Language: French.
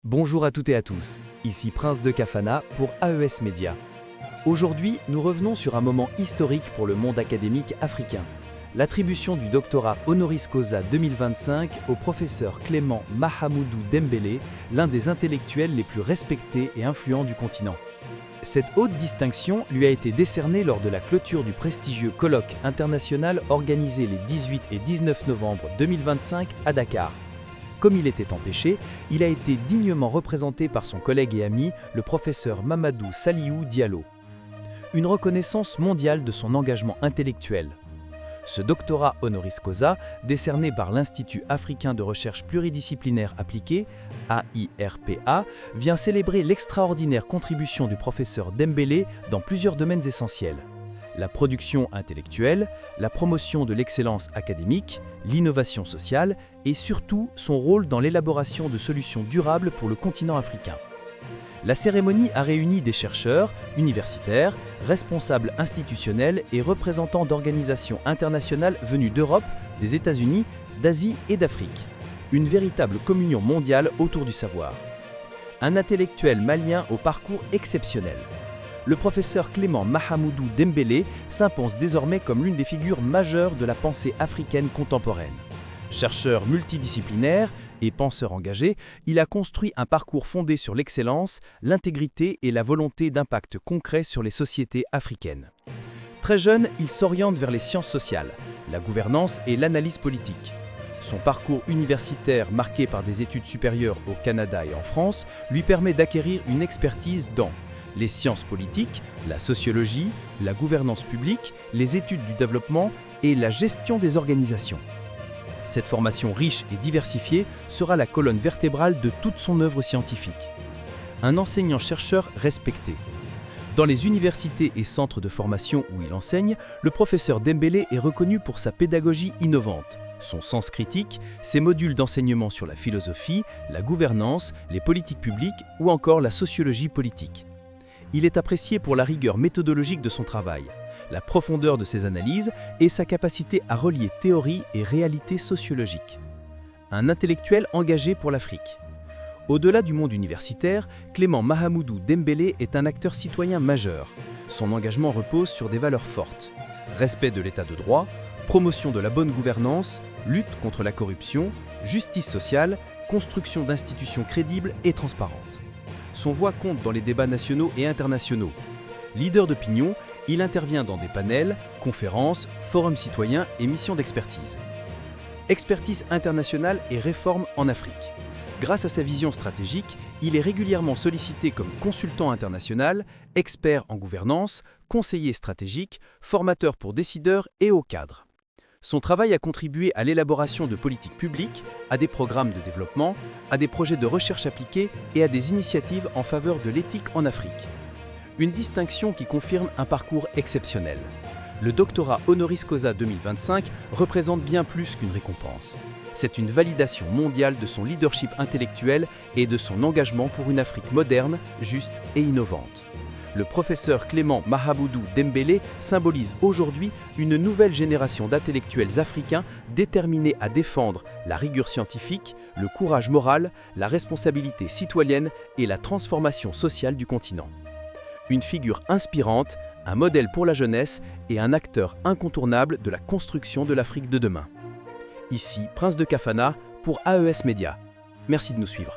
Bonjour à toutes et à tous, ici Prince de Kafana pour AES Média. Aujourd'hui, nous revenons sur un moment historique pour le monde académique africain. L'attribution du doctorat honoris causa 2025 au professeur Clément Mahamoudou Dembélé, l'un des intellectuels les plus respectés et influents du continent. Cette haute distinction lui a été décernée lors de la clôture du prestigieux colloque international organisé les 18 et 19 novembre 2025 à Dakar. Comme il était empêché, il a été dignement représenté par son collègue et ami, le professeur Mamadou Saliou Diallo. Une reconnaissance mondiale de son engagement intellectuel. Ce doctorat honoris causa, décerné par l'Institut africain de recherche pluridisciplinaire appliquée, AIRPA, vient célébrer l'extraordinaire contribution du professeur Dembélé dans plusieurs domaines essentiels. La production intellectuelle, la promotion de l'excellence académique, l'innovation sociale et surtout son rôle dans l'élaboration de solutions durables pour le continent africain. La cérémonie a réuni des chercheurs, universitaires, responsables institutionnels et représentants d'organisations internationales venues d'Europe, des États-Unis, d'Asie et d'Afrique. Une véritable communion mondiale autour du savoir. Un intellectuel malien au parcours exceptionnel. Le professeur Clément Mahamoudou Dembélé s'impose désormais comme l'une des figures majeures de la pensée africaine contemporaine. Chercheur multidisciplinaire et penseur engagé, il a construit un parcours fondé sur l'excellence, l'intégrité et la volonté d'impact concret sur les sociétés africaines. Très jeune, il s'oriente vers les sciences sociales, la gouvernance et l'analyse politique. Son parcours universitaire marqué par des études supérieures au Canada et en France lui permet d'acquérir une expertise dans les sciences politiques, la sociologie, la gouvernance publique, les études du développement et la gestion des organisations. Cette formation riche et diversifiée sera la colonne vertébrale de toute son œuvre scientifique. Un enseignant-chercheur respecté. Dans les universités et centres de formation où il enseigne, le professeur Dembélé est reconnu pour sa pédagogie innovante, son sens critique, ses modules d'enseignement sur la philosophie, la gouvernance, les politiques publiques ou encore la sociologie politique. Il est apprécié pour la rigueur méthodologique de son travail, la profondeur de ses analyses et sa capacité à relier théorie et réalité sociologique. Un intellectuel engagé pour l'Afrique. Au-delà du monde universitaire, Clément Mahamoudou Dembélé est un acteur citoyen majeur. Son engagement repose sur des valeurs fortes. Respect de l'état de droit, promotion de la bonne gouvernance, lutte contre la corruption, justice sociale, construction d'institutions crédibles et transparentes. Son voix compte dans les débats nationaux et internationaux. Leader d'opinion, il intervient dans des panels, conférences, forums citoyens et missions d'expertise. Expertise internationale et réforme en Afrique. Grâce à sa vision stratégique, il est régulièrement sollicité comme consultant international, expert en gouvernance, conseiller stratégique, formateur pour décideurs et hauts cadres. Son travail a contribué à l'élaboration de politiques publiques, à des programmes de développement, à des projets de recherche appliquée et à des initiatives en faveur de l'éthique en Afrique. Une distinction qui confirme un parcours exceptionnel. Le doctorat honoris causa 2025 représente bien plus qu'une récompense. C'est une validation mondiale de son leadership intellectuel et de son engagement pour une Afrique moderne, juste et innovante. Le professeur Clément Mahamoudou Dembélé symbolise aujourd'hui une nouvelle génération d'intellectuels africains déterminés à défendre la rigueur scientifique, le courage moral, la responsabilité citoyenne et la transformation sociale du continent. Une figure inspirante, un modèle pour la jeunesse et un acteur incontournable de la construction de l'Afrique de demain. Ici, Prince de Kafana pour AES Média. Merci de nous suivre.